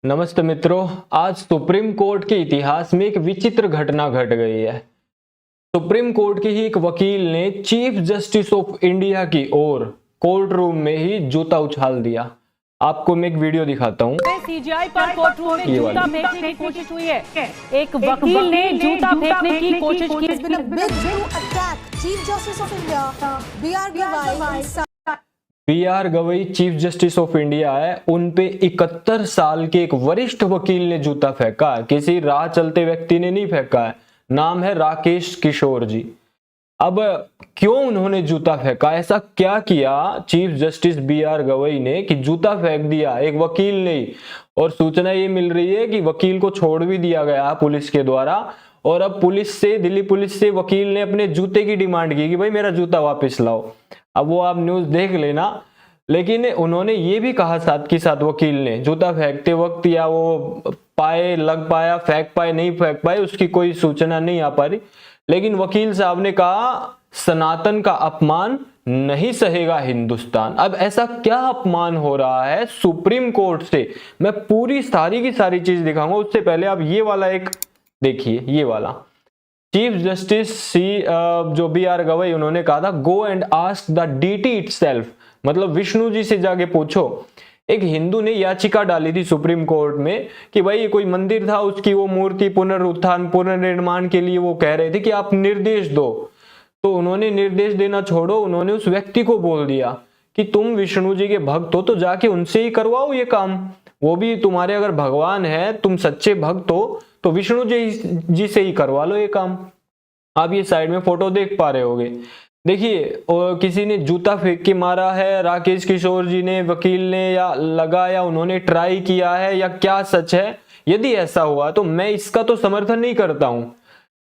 नमस्ते मित्रों, आज सुप्रीम कोर्ट के इतिहास में एक विचित्र घटना घट गई है। सुप्रीम कोर्ट के ही एक वकील ने चीफ जस्टिस ऑफ इंडिया की ओर कोर्ट रूम में ही जूता उछाल दिया। आपको मैं एक वीडियो दिखाता हूँ। सीजीआई पर कोर्ट रूम में जूता फेंकने की कोशिश हुई है। एक वकील ने जूता फेंकने की कोशिश की। B R Gavai chief justice of India है, उन पे 71 साल के एक वरिष्ठ वकील ने जूता फेंका है। किसी राह चलते व्यक्ति ने नहीं फेंका है। नाम है राकेश किशोर जी। अब क्यों उन्होंने जूता फेंका, ऐसा क्या किया chief justice B R Gavai ने कि जूता फेंक दिया एक वकील ने? और सूचना ये मिल रही है कि वकील को छोड़ भी दिया गया पुलिस के द्वारा। और अब दिल्ली पुलिस से वकील ने अपने जूते की डिमांड की कि भाई मेरा जूता वापस लाओ। अब वो आप न्यूज देख लेना। लेकिन उन्होंने ये भी कहा साथ के साथ वकील ने जूता फेंकते वक्त या वो लग पाया, फेंक पाए, नहीं फेंक पाए, उसकी कोई सूचना नहीं आ पा रही। लेकिन वकील साहब ने कहा सनातन का अपमान नहीं सहेगा हिंदुस्तान। अब ऐसा क्या अपमान हो रहा है सुप्रीम कोर्ट से, मैं पूरी सारी की सारी चीज दिखाऊंगा। उससे पहले आप ये वाला एक देखिए, ये वाला चीफ जस्टिस जो बी आर गवई, उन्होंने कहा था go and ask the deity itself, मतलब विष्णु जी से जाके पूछो। एक हिंदू ने याचिका डाली थी सुप्रीम कोर्ट में कि भाई कोई मंदिर था, उसकी वो मूर्ति पुनरुत्थान पुनर्निर्माण के लिए वो कह रहे थे कि आप निर्देश दो। तो उन्होंने निर्देश देना छोड़ो, उन्होंने उस व्यक्ति को बोल दिया कि तुम विष्णु जी के भक्त हो तो जाके उनसे ही करवाओ ये काम। वो भी तुम्हारे अगर भगवान है, तुम सच्चे भक्त हो तो विष्णु जी से ही करवा लो ये काम। आप ये साइड में फोटो देख पा रहे होगे। देखिए किसी ने जूता फेंक के मारा है, राकेश किशोर जी ने, वकील ने, या लगाया उन्होंने ट्राई किया है, या क्या सच है? यदि ऐसा हुआ तो मैं इसका तो समर्थन नहीं करता हूं।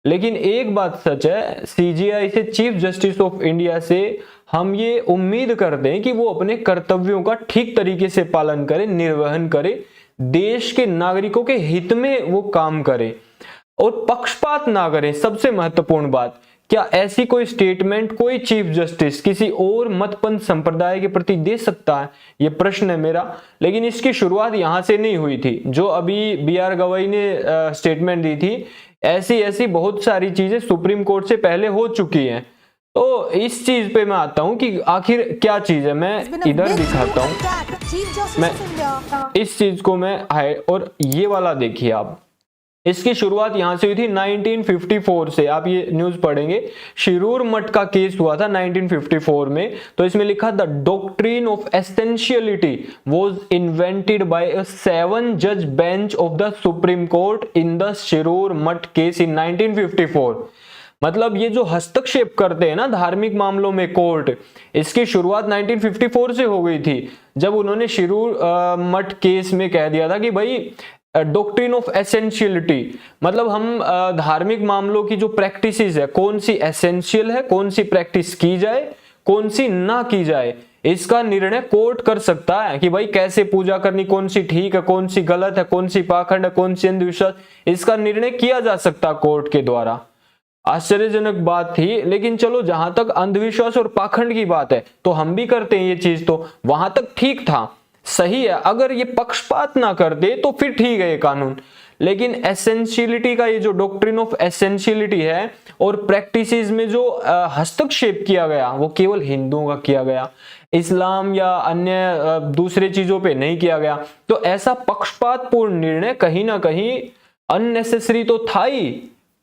लेकिन एक बात सच है, सीजीआई से, चीफ जस्टिस ऑफ इंडिया से हम ये उम्मीद करते हैं कि वो अपने कर्तव्यों का ठीक तरीके से पालन करे, निर्वहन करे, देश के नागरिकों के हित में वो काम करे और पक्षपात ना करें। सबसे महत्वपूर्ण बात, क्या ऐसी कोई स्टेटमेंट कोई चीफ जस्टिस किसी और मतपंथ संप्रदाय के प्रति दे सकता है? ये प्रश्न है मेरा। लेकिन इसकी शुरुआत यहां से नहीं हुई थी। जो अभी बी आर गवई ने स्टेटमेंट दी थी, ऐसी ऐसी बहुत सारी चीजें सुप्रीम कोर्ट से पहले हो चुकी हैं। तो इस चीज पे मैं आता हूं कि आखिर क्या चीज है। मैं इधर दिखाता हूं, मैं इस चीज को मैं और ये वाला देखिए आप। इसकी शुरुआत यहां से हुई थी 1954 से। आप ये न्यूज पढ़ेंगे, शिरूर मठ का केस हुआ था 1954 में। तो इसमें लिखा the doctrine of essentiality was invented by a 7 जज bench of the Supreme Court in the Shirur Math case इन 1954। मतलब ये जो हस्तक्षेप करते हैं ना धार्मिक मामलों में कोर्ट, इसकी शुरुआत 1954 से हो गई थी, जब उन्होंने शिरूर मठ केस में कह दिया था कि भाई डॉक्ट्रिन ऑफ एसेंशियलिटी, मतलब हम धार्मिक मामलों की जो प्रैक्टिसेस है, कौन सी एसेंशियल है, कौन सी प्रैक्टिस की जाए, कौन सी ना की जाए, इसका निर्णय कोर्ट कर सकता है कि भाई कैसे पूजा करनी, कौन सी ठीक है, कौन सी गलत है, कौन सी पाखंड है, कौन सी अंधविश्वास, इसका निर्णय किया जा सकता कोर्ट के द्वारा। आश्चर्यजनक बात थी। लेकिन चलो, जहां तक अंधविश्वास और पाखंड की बात है तो हम भी करते हैं ये चीज, तो वहां तक ठीक था, सही है। अगर ये पक्षपात ना करते तो फिर ठीक है ये कानून। लेकिन एसेंशियलिटी का ये जो डॉक्ट्रिन ऑफ एसेंशियलिटी है और प्रैक्टिसेस में जो हस्तक्षेप किया गया, वो केवल हिंदुओं का किया गया, इस्लाम या अन्य दूसरे चीजों पे नहीं किया गया। तो ऐसा पक्षपातपूर्ण निर्णय कहीं ना कहीं अननेसेसरी तो था ही,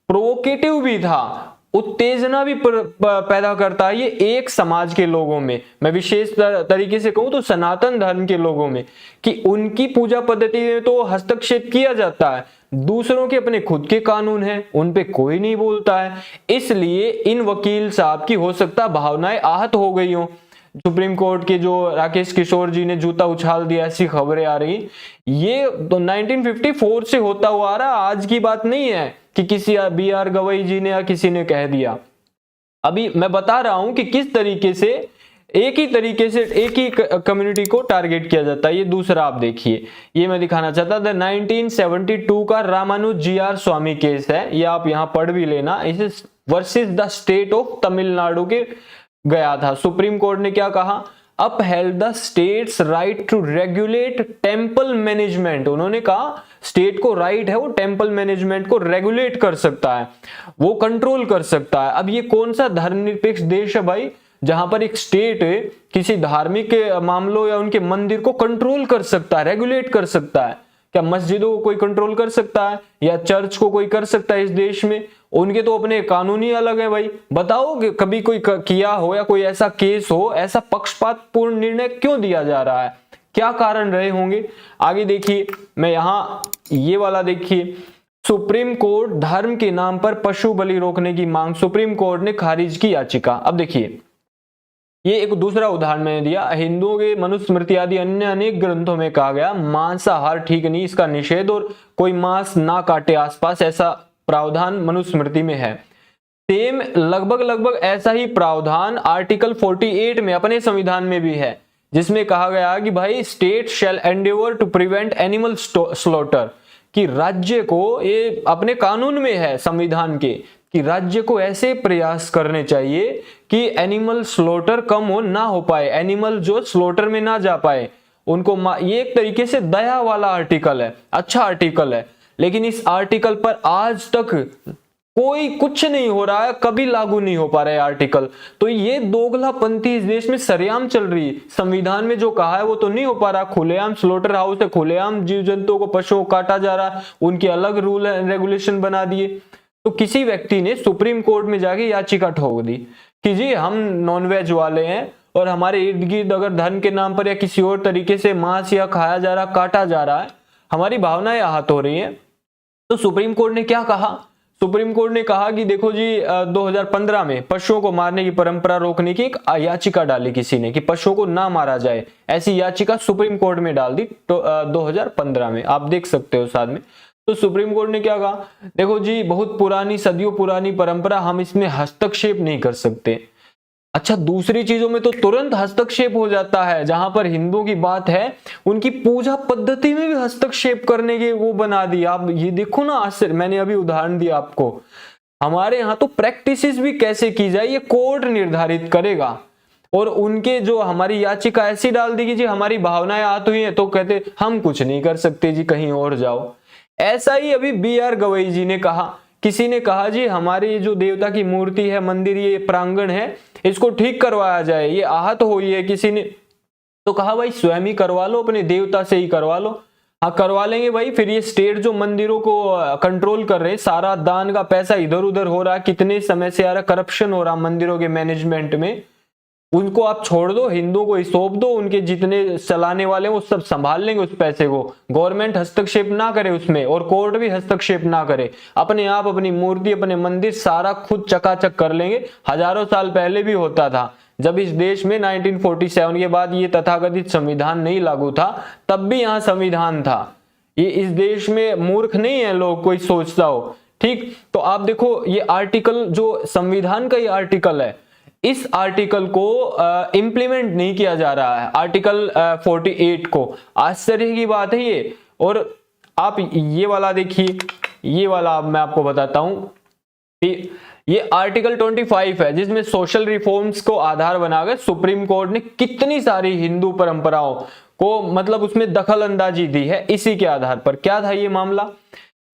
प्रोवोकेटिव भी था, उत्तेजना भी पैदा करता है ये एक समाज के लोगों में, मैं विशेष तरीके से कहूं तो सनातन धर्म के लोगों में, कि उनकी पूजा पद्धति में तो हस्तक्षेप किया जाता है, दूसरों के अपने खुद के कानून हैं, उन पे कोई नहीं बोलता है। इसलिए इन वकील साहब की हो सकता भावनाएं आहत हो गई हो। सुप्रीम कोर्ट के जो राकेश किशोर जी ने जूता उछाल दिया, ऐसी खबरें आ रही। ये तो 1954 से होता हुआ आ रहा, आज की बात नहीं है कि किसी बी आर गवई जी ने या किसी ने कह दिया। अभी मैं बता रहा हूं कि किस तरीके से एक ही कम्युनिटी को टारगेट किया जाता है। ये दूसरा आप देखिए, ये मैं दिखाना चाहता था 1972 का रामानुज जी आर स्वामी केस है, ये आप यहां पढ़ भी लेना। इसे versus the state of Tamil Nadu के गया था। सुप्रीम कोर्ट ने क्या कहा, upheld the state's right to regulate temple management। उन्होंने कहा स्टेट को राइट है वो टेम्पल मैनेजमेंट को रेगुलेट कर सकता है, वो कंट्रोल कर सकता है। अब ये कौन सा धर्मनिरपेक्ष देश है भाई जहां पर एक स्टेट किसी धार्मिक मामलों या उनके मंदिर को कंट्रोल कर सकता है, रेगुलेट कर सकता है? क्या मस्जिदों को कोई कंट्रोल कर सकता है या चर्च को कोई कर सकता है इस देश में? उनके तो अपने कानून ही अलग है भाई। बताओ कि कभी कोई किया हो या कोई ऐसा केस हो, ऐसा पक्षपातपूर्ण निर्णय क्यों दिया जा रहा है? क्या कारण रहे होंगे? आगे देखिए, मैं यहां ये वाला देखिए, सुप्रीम कोर्ट धर्म के नाम पर पशु बलि रोकने की मांग, सुप्रीम कोर्ट ने खारिज की याचिका। अब देखिए, ये एक दूसरा उदाहरण मैंने दिया। हिंदुओं के मनुस्मृति आदि अन्य अनेक ग्रंथों में कहा गया मांसाहार ठीक नहीं, इसका निषेध और कोई मांस ना काटे आसपास, ऐसा प्रावधान मनुस्मृति में है। सेम लगभग ऐसा ही प्रावधान आर्टिकल 48 में अपने संविधान में भी है, जिसमें कहा गया कि भाई state shall endeavour to prevent animal slaughter, कि राज्य को, ये अपने कानून में है संविधान के, कि राज्य को ऐसे प्रयास करने चाहिए कि एनिमल स्लॉटर कम ना हो पाए, एनिमल जो स्लॉटर में ना जा पाए उनको। ये एक तरीके से दया वाला आर्टिकल है, अच्छा आर्टिकल है, लेकिन इस आर्टिकल पर आज तक कोई कुछ नहीं हो रहा है, कभी लागू नहीं हो पा रहा है आर्टिकल। तो ये दोगलापंथी इस देश में सरेआम चल रही है। संविधान में जो कहा है वो तो नहीं हो पा रहा। खुलेआम स्लॉटर हाउस है, खुलेआम जीव जंतुओं को, पशुओं को काटा जा रहा है, उनके अलग रूल एंड रेगुलेशन बना दिए। तो किसी व्यक्ति ने सुप्रीम कोर्ट में जाके याचिका ठोक दी कि जी हम नॉनवेज वाले हैं और हमारे इर्द गिर्द अगर धर्म के नाम पर या किसी और तरीके से मांस या खाया जा रहा, काटा जा रहा है, हमारी भावनाएं आहत हो रही हैं। तो सुप्रीम कोर्ट ने क्या कहा? सुप्रीम कोर्ट ने कहा कि देखो जी 2015 में पशुओं को मारने की परंपरा रोकने की एक याचिका डाली किसी ने कि पशुओं को ना मारा जाए, ऐसी याचिका सुप्रीम कोर्ट में डाल दी तो 2015 में, आप देख सकते हो साथ में। तो सुप्रीम कोर्ट ने क्या कहा? देखो जी बहुत पुरानी, सदियों पुरानी परंपरा, हम इसमें हस्तक्षेप नहीं कर सकते। अच्छा, दूसरी चीजों में तो तुरंत हस्तक्षेप हो जाता है। जहां पर हिंदुओं की बात है, उनकी पूजा पद्धति में भी हस्तक्षेप करने के वो बना दिया। आप ये देखो ना, आश्चर्य, मैंने अभी उदाहरण दिया आपको। हमारे यहाँ तो प्रैक्टिसेस भी कैसे की जाए ये कोर्ट निर्धारित करेगा। और उनके जो हमारी याचिका ऐसी डाल दी कि जी हमारी भावनाएं आहत हुई है, तो कहते हम कुछ नहीं कर सकते जी, कहीं और जाओ। ऐसा ही अभी BR गवई जी ने कहा, किसी ने कहा जी हमारी जो देवता की मूर्ति है, मंदिर, ये प्रांगण है, इसको ठीक करवाया जाए, ये आहत हुई है किसी ने, तो कहा भाई स्वयं ही करवा लो, अपने देवता से ही करवा लो। हाँ करवा लेंगे भाई। फिर ये स्टेट जो मंदिरों को कंट्रोल कर रहे हैं, सारा दान का पैसा इधर उधर हो रहा है, कितने समय से आ रहा, करप्शन हो रहा मंदिरों के मैनेजमेंट में, उनको आप छोड़ दो, हिंदुओं को ही सौंप दो, उनके जितने चलाने वाले हैं वो सब संभाल लेंगे उस पैसे को। गवर्नमेंट हस्तक्षेप ना करे उसमें और कोर्ट भी हस्तक्षेप ना करे, अपने आप अपनी मूर्ति, अपने मंदिर सारा खुद चकाचक कर लेंगे। हजारों साल पहले भी होता था, जब इस देश में 1947 के बाद ये तथाकथित संविधान नहीं लागू था, तब भी यहाँ संविधान था। ये इस देश में मूर्ख नहीं है लोग, कोई सोचता हो, ठीक। तो आप देखो ये आर्टिकल जो संविधान का ये आर्टिकल है, इस आर्टिकल को इंप्लीमेंट नहीं किया जा रहा है, आर्टिकल 48 को। आश्चर्य की बात है ये। और आप ये वाला देखिए, ये वाला मैं आपको बताता हूं, ये आर्टिकल 25 है, जिसमें सोशल रिफॉर्म्स को आधार बनाकर सुप्रीम कोर्ट ने कितनी सारी हिंदू परंपराओं को मतलब उसमें दखल अंदाजी दी है। इसी के आधार पर क्या था ये मामला?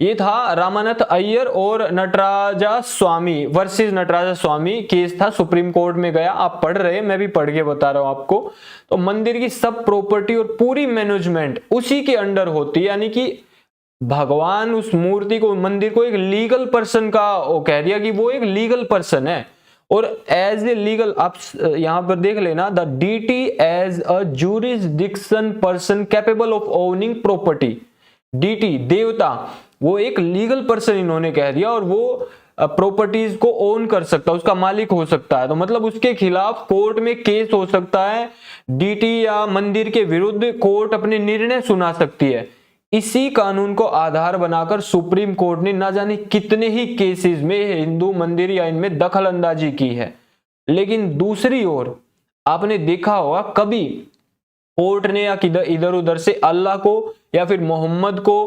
ये था रामानाथ अय्यर और नटराजा स्वामी वर्सेस नटराजा स्वामी केस था, सुप्रीम कोर्ट में गया। आप पढ़ रहे हैं, मैं भी पढ़ के बता रहा हूं आपको। तो मंदिर की सब प्रॉपर्टी और पूरी मैनेजमेंट उसी के अंडर होती है, यानी कि भगवान उस मूर्ति को, मंदिर को एक लीगल पर्सन का वो कह दिया कि वो एक लीगल पर्सन है। और एज ए लीगल, आप यहां पर देख लेना, the deity as a jurisdiction person capable of owning property. Deity देवता, वो एक लीगल पर्सन इन्होंने कह दिया, और वो प्रॉपर्टीज को ओन कर सकता है, उसका मालिक हो सकता है। तो मतलब उसके खिलाफ कोर्ट में केस हो सकता है, डीटी या मंदिर के विरुद्ध कोर्ट अपने निर्णय सुना सकती है। इसी कानून को आधार बनाकर सुप्रीम कोर्ट ने ना जाने कितने ही केसेस में हिंदू मंदिर या इनमें दखल अंदाजी की है। लेकिन दूसरी ओर आपने देखा होगा, कभी कोर्ट ने या इधर उधर से अल्लाह को या फिर मोहम्मद को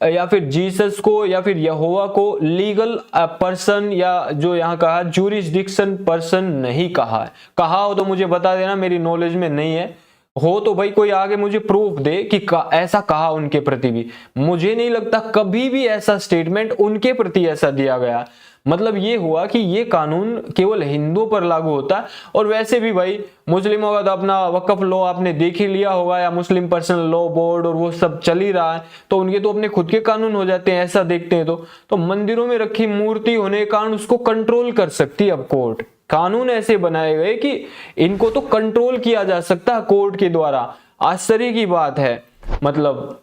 या फिर जीसस को या फिर यहोवा को लीगल पर्सन या जो यहाँ कहा जूरिसडिक्शन पर्सन नहीं कहा है। कहा हो तो मुझे बता देना, मेरी नॉलेज में नहीं है। हो तो भाई कोई आगे मुझे प्रूफ दे कि ऐसा कहा उनके प्रति भी। मुझे नहीं लगता कभी भी ऐसा स्टेटमेंट उनके प्रति ऐसा दिया गया। मतलब ये हुआ कि ये कानून केवल हिंदुओं पर लागू होता है। और वैसे भी भाई मुस्लिमों का तो अपना वक्फ लॉ आपने देख ही लिया होगा, या मुस्लिम पर्सनल लॉ बोर्ड और वो सब चल ही रहा है, तो उनके तो अपने खुद के कानून हो जाते हैं। ऐसा देखते हैं तो मंदिरों में रखी मूर्ति होने के कारण उसको कंट्रोल कर सकती है अब कोर्ट। कानून ऐसे बनाए गए कि इनको तो कंट्रोल किया जा सकता है कोर्ट के द्वारा। आश्चर्य की बात है। मतलब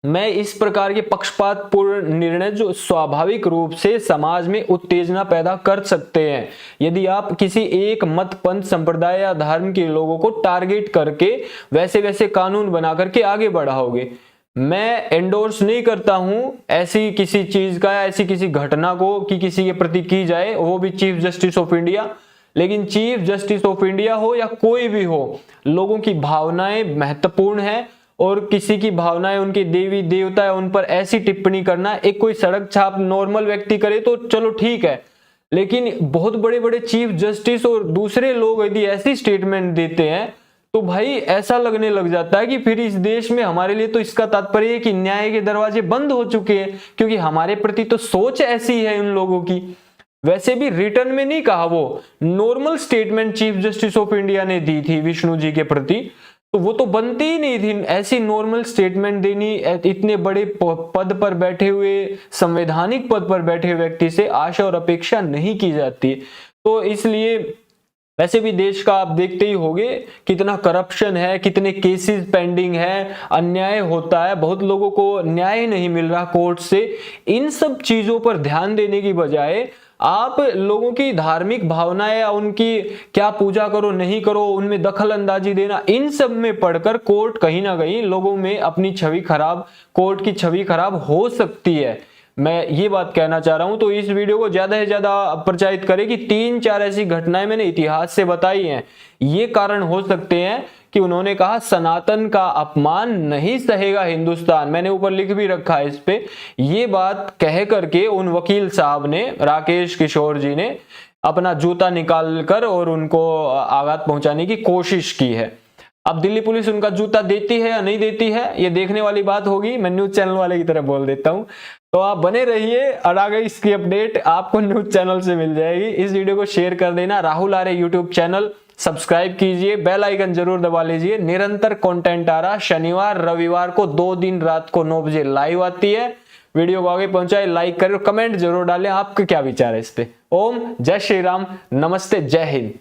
मैं इस प्रकार के पक्षपातपूर्ण निर्णय जो स्वाभाविक रूप से समाज में उत्तेजना पैदा कर सकते हैं, यदि आप किसी एक मत पंथ संप्रदाय या धर्म के लोगों को टारगेट करके वैसे वैसे कानून बना करके आगे बढ़ाओगे। मैं एंडोर्स नहीं करता हूं ऐसी किसी चीज का या ऐसी किसी घटना को कि किसी के प्रति की जाए, वो भी चीफ जस्टिस ऑफ इंडिया। लेकिन चीफ जस्टिस ऑफ इंडिया हो या कोई भी हो, लोगों की भावनाएं महत्वपूर्ण है। और किसी की भावनाएं, उनके देवी देवता है, उन पर ऐसी टिप्पणी करना, एक कोई सड़क छाप नॉर्मल व्यक्ति करे तो चलो ठीक है, लेकिन बहुत बड़े बड़े चीफ जस्टिस और दूसरे लोग यदि ऐसी स्टेटमेंट देते हैं तो भाई ऐसा लगने लग जाता है कि फिर इस देश में हमारे लिए तो इसका तात्पर्य है कि न्याय के दरवाजे बंद हो चुके हैं, क्योंकि हमारे प्रति तो सोच ऐसी है इन लोगों की। वैसे भी रिटर्न में नहीं कहा, वो normal statement chief justice of India ने दी थी विष्णु जी के प्रति, तो वो तो बनती ही नहीं थी ऐसी नॉर्मल स्टेटमेंट देनी। इतने बड़े पद पर बैठे हुए, संवैधानिक पद पर बैठे हुए व्यक्ति से आशा और अपेक्षा नहीं की जाती। तो इसलिए वैसे भी देश का आप देखते ही होंगे कितना करप्शन है, कितने केसेस पेंडिंग है, अन्याय होता है, बहुत लोगों को न्याय नहीं मिल रहा कोर्ट से। इन सब चीजों पर ध्यान देने की बजाय आप लोगों की धार्मिक भावनाएं या उनकी क्या पूजा करो नहीं करो उनमें दखल अंदाजी देना, इन सब में पढ़कर कोर्ट कहीं ना कहीं लोगों में अपनी छवि खराब, कोर्ट की छवि खराब हो सकती है। मैं ये बात कहना चाह रहा हूं। तो इस वीडियो को ज्यादा से ज्यादा प्रचारित करें कि 3-4 ऐसी घटनाएं मैंने इतिहास से बताई हैं। ये कारण हो सकते हैं कि उन्होंने कहा सनातन का अपमान नहीं सहेगा हिंदुस्तान। मैंने ऊपर लिख भी रखा है इस पे। ये बात कह करके उन वकील साहब ने, राकेश किशोर जी ने अपना जूता निकाल कर और उनको आघात पहुंचाने की कोशिश की है। अब दिल्ली पुलिस उनका जूता देती है या नहीं देती है, ये देखने वाली बात होगी। मैं न्यूज चैनल वाले की तरह बोल देता हूं, तो आप बने रहिए और आगे इसकी अपडेट आपको न्यूज चैनल से मिल जाएगी। इस वीडियो को शेयर कर देना। राहुल आर्य यूट्यूब चैनल सब्सक्राइब कीजिए, बेल आइकन जरूर दबा लीजिए। निरंतर कंटेंट आ रहा, शनिवार रविवार को 2 दिन रात को 9 बजे लाइव आती है। वीडियो को आगे पहुंचाए, लाइक करें और कमेंट जरूर डालें आपके क्या विचार है इस पे। ओम जय श्री राम, नमस्ते, जय हिंद।